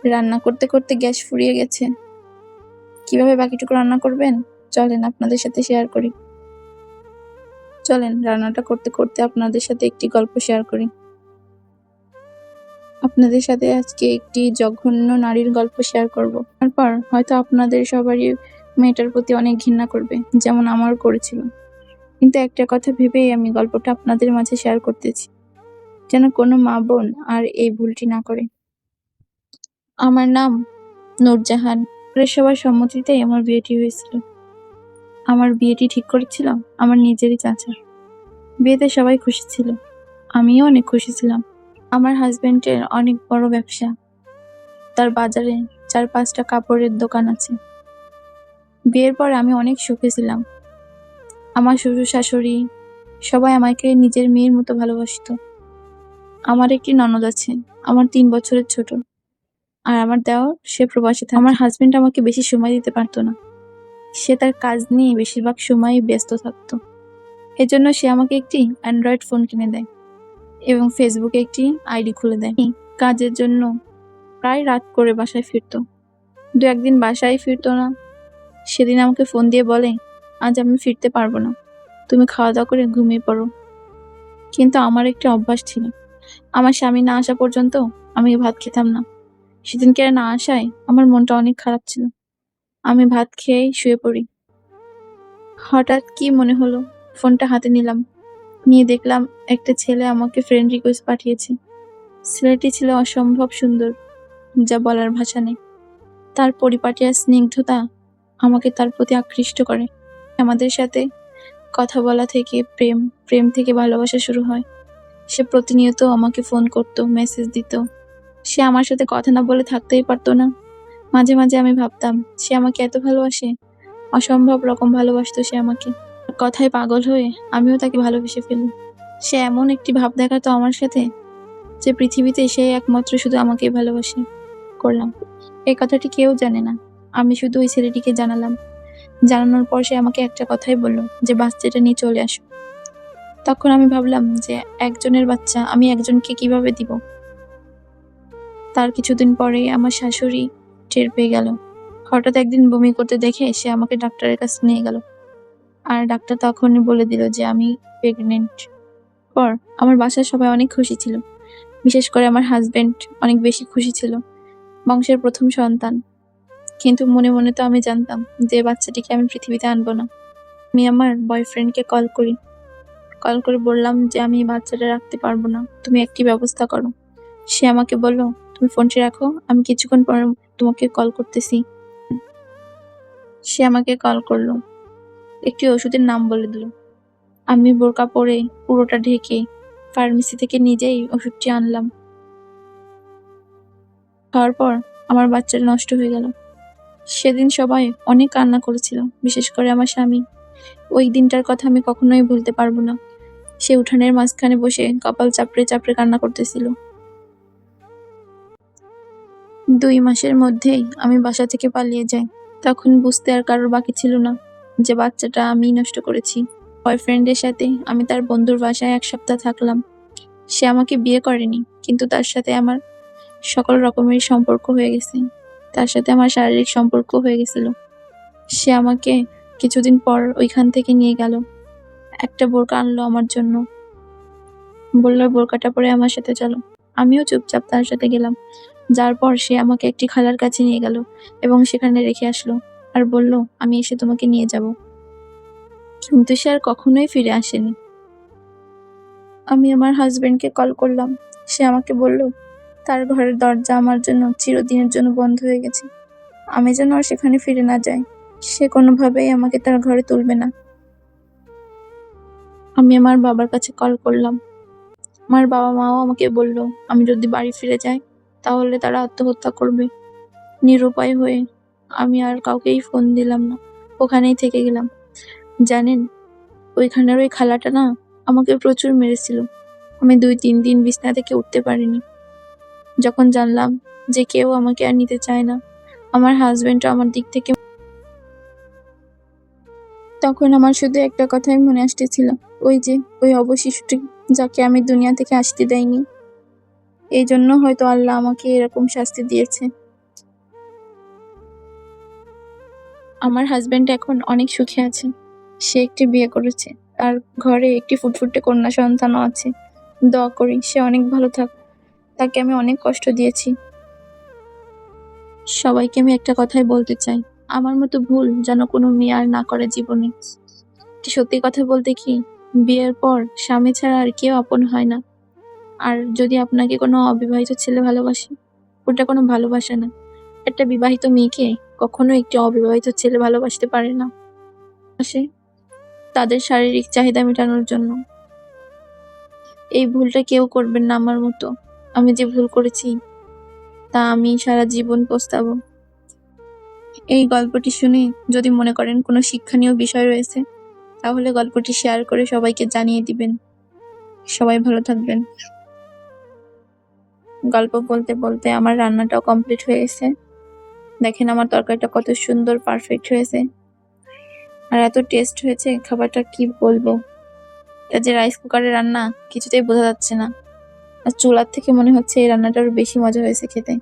রান্না করতে করতে গ্যাস ফুরিয়ে গেছে। কিভাবে বাকিটুকু রান্না করবেন চলেন আপনাদের সাথে শেয়ার করি। চলেন রান্নাটা করতে করতে আপনাদের সাথে একটি গল্প শেয়ার করি। আপনাদের সাথে আজকে একটি জঘন্য নারীর গল্প শেয়ার করব। তারপর হয়তো আপনাদের সবারই মেয়েটার প্রতি অনেক ঘৃণা করবে, যেমন আমার করেছিল। কিন্তু একটা কথা ভেবেই আমি গল্পটা আপনাদের মাঝে শেয়ার করতেছি, যেন কোনো মা বোন আর এই ভুলটি না করে। আমার নাম নূরজাহান। সবার সম্মতিতেই আমার বিয়েটি হয়েছিল। আমার বিয়েটি ঠিক করেছিল আমার নিজেরই চাচা। বিয়েতে সবাই খুশি ছিল, আমিও অনেক খুশি ছিলাম। আমার হাজবেন্ডের অনেক বড় ব্যবসা, তার বাজারে 4-5টা কাপড়ের দোকান আছে। বিয়ের পর আমি অনেক সুখে ছিলাম। আমার শ্বশুর শাশুড়ি সবাই আমাকে নিজের মেয়ের মতো ভালোবাসতো। আমার একটি ননদ আছে, আমার 3 বছরের ছোট। আর আমার দেওর সে প্রবাসী থাকে। আমার হাজবেন্ড আমাকে বেশি সময় দিতে পারতো না, সে তার কাজ নিয়ে বেশিরভাগ সময়ই ব্যস্ত থাকতো। এজন্য সে আমাকে একটি অ্যান্ড্রয়েড ফোন কিনে দেয় এবং ফেসবুকে একটি আইডি খুলে দেয়। কাজের জন্য প্রায় রাত করে বাসায় ফিরতো। 2-1 দিন বাসায় ফিরতো না, সেদিন আমাকে ফোন দিয়ে বলে, আজ আমি ফিরতে পারবো না, তুমি খাওয়া দাওয়া করে ঘুমিয়ে পড়ো। কিন্তু আমার একটি অভ্যাস ছিল, আমার স্বামী না আসা পর্যন্ত আমি ভাত খেতাম না। সেদিনকে না আসায় আমার মনটা অনেক খারাপ ছিল। আমি ভাত খেয়েই শুয়ে পড়ি। হঠাৎ কি মনে হলো, ফোনটা হাতে নিলাম, নিয়ে দেখলাম একটা ছেলে আমাকে ফ্রেন্ড রিকোয়েস্ট পাঠিয়েছে। ছেলেটি ছিল অসম্ভব সুন্দর, যা বলার ভাষা নেই। তার পরিপাটি আর স্নিগ্ধতা আমাকে তার প্রতি আকৃষ্ট করে। আমাদের সাথে কথা বলা থেকে প্রেম, প্রেম থেকে ভালোবাসা শুরু হয়। সে প্রতিনিয়ত আমাকে ফোন করতো, মেসেজ দিত। সে আমার সাথে কথা না বলে থাকতেই পারতো না। মাঝে মাঝে আমি ভাবতাম, সে আমাকে এত ভালোবাসে, অসম্ভব রকম ভালোবাসতো সে আমাকে। কথায় পাগল হয়ে আমিও তাকে ভালোবেসে ফেলি। সে এমন একটি ভাব দেখাতো আমার সাথে, যে পৃথিবীতে সে একমাত্র শুধু আমাকেই ভালোবাসে। করলাম এই কথাটি কেউ জানে না, আমি শুধু ওই ছেলেটিকে জানালাম। জানানোর পর সে আমাকে একটা কথাই বলল, যে বাচ্চাটা নিয়ে চলে আসো। তখন আমি ভাবলাম যে একজনের বাচ্চা আমি একজনকে কিভাবে দিব। তার কিছুদিন পরেই আমার শাশুড়ি টের পেয়ে গেল। হঠাৎ একদিন বমি করতে দেখে সে আমাকে ডাক্তারের কাছে নিয়ে গেল, আর ডাক্তার তখনই বলে দিল যে আমি প্রেগনেন্ট। পর আমার বাসার সবাই অনেক খুশি ছিল, বিশেষ করে আমার হাজবেন্ড অনেক বেশি খুশি ছিল, বংশের প্রথম সন্তান। কিন্তু মনে মনে তো আমি জানতাম যে বাচ্চাটিকে আমি পৃথিবীতে আনবো না। আমি আমার বয়ফ্রেন্ডকে কল করে বললাম যে আমি বাচ্চাটা রাখতে পারবো না, তুমি একটি ব্যবস্থা করো। সে আমাকে বলল, তুমি ফোনটি রাখো, আমি কিছুক্ষণ পর তোমাকে কল করতেছি। সে আমাকে কল করলো, একটি ওষুধের নাম বলে দিল। আমি বোরকা পরে পুরোটা ঢেকে ফার্মেসি থেকে নিজেই ওষুধটি আনলাম। খাওয়ার পর আমার বাচ্চাটা নষ্ট হয়ে গেল। সেদিন সবাই অনেক কান্না করেছিল, বিশেষ করে আমার স্বামী। ওই দিনটার কথা আমি কখনোই ভুলতে পারবো না। সে উঠানের মাঝখানে বসে কপাল চাপড়ে চাপড়ে কান্না করতেছিল। 2 মাসের মধ্যেই আমি বাসা থেকে পালিয়ে যাই। তখন বুঝতে আর কারোর বাকি ছিল না যে বাচ্চাটা আমিই নষ্ট করেছি। বয়ফ্রেন্ডের সাথে আমি তার বন্ধুর বাসায় 1 সপ্তাহ থাকলাম। সে আমাকে বিয়ে করেনি, কিন্তু তার সাথে আমার সকল রকমের সম্পর্ক হয়ে গেছে। তার সাথে আমার শারীরিক সম্পর্ক হয়ে গেছিল। সে আমাকে কিছুদিন পর ওইখান থেকে নিয়ে গেল। একটা বোরকা আনলো আমার জন্য, বলল বোরকাটা পরে আমার সাথে চলো। আমিও চুপচাপ তার সাথে গেলাম। যার পর সে আমাকে একটি খালার কাছে নিয়ে গেল এবং সেখানে রেখে আসলো, আর বলল আমি এসে তোমাকে নিয়ে যাব। কিন্তু সে আর কখনোই ফিরে আসেনি। আমি আমার হাজবেন্ডকে কল করলাম। সে আমাকে বলল তার ঘরের দরজা আমার জন্য চিরদিনের জন্য বন্ধ হয়ে গেছে। আমি যেন আর সেখানে ফিরে না যাই। সে কোনোভাবেই আমাকে তার ঘরে তুলবে না। আমি আমার বাবার কাছে কল করলাম। আমার বাবা মাও আমাকে বলল আমি যদি বাড়ি ফিরে যাই তাহলে তারা আত্মহত্যা করবে। নিরুপায় হয়ে আমি আর কাউকেই ফোন দিলাম না, ওখানেই থেকে গেলাম। জানেন, ওইখানের ওই খালাটা না আমাকে প্রচুর মেরেছিল। আমি 2-3 দিন বিছানা থেকে উঠতে পারিনি। যখন জানলাম যে কেউ আমাকে আর নিতে চায় না, আমার হাজবেন্ডও আমার দিক থেকে, তখন আমার শুধু একটা কথাই মনে আসতেছিল, ওই অবশিষ্টটি যাকে আমি দুনিয়া থেকে আসতে দেয়নি। এই জন্য হয়তো আল্লাহ আমাকে এরকম শাস্তি দিয়েছে। আমার হাজবেন্ড এখন অনেক সুখে আছে। সে একটি বিয়ে করেছে। তার ঘরে একটি ফুটফুটে কন্যা সন্তানও আছে। দোয়া করি সে অনেক ভালো থাক। তাকে আমি অনেক কষ্ট দিয়েছি। সবাইকে আমি একটা কথাই বলতে চাই, আমার মতো ভুল যেন কোনো মেয়ে আর না করে জীবনে। সত্যি কথা বলতে কি, বিয়ের পর স্বামী ছাড়া আর কেউ আপন হয় না। আর যদি আপনাকে কোনো অবিবাহিত ছেলে ভালোবাসে, ওটা কোনো ভালোবাসা না। একটা বিবাহিত মেয়েকে কখনো একটি অবিবাহিত ছেলে ভালোবাসতে পারে না। আসে তাদের শারীরিক চাহিদা মেটানোর জন্য। এই ভুলটা কেউ করবেন না আমার মতো। আমি যে ভুল করেছি তা আমি সারা জীবন পস্তাবো। এই গল্পটি শুনে যদি মনে করেন কোনো শিক্ষণীয় বিষয় রয়েছে, তাহলে গল্পটি শেয়ার করে সবাইকে জানিয়ে দিবেন। সবাই ভালো থাকবেন। গল্প বলতে বলতে আমার রান্নাটাও কমপ্লিট হয়ে গেছে। দেখেন আমার তরকারিটা কত সুন্দর পারফেক্ট হয়েছে, আর এত টেস্ট হয়েছে খাবারটা, কি বলবো। এটা যে রাইস কুকারে রান্না কিছুতেই বোঝা যাচ্ছে না, আর চুলার থেকে মনে হচ্ছে এই রান্নাটা আরো বেশি মজা হয়েছে খেতে।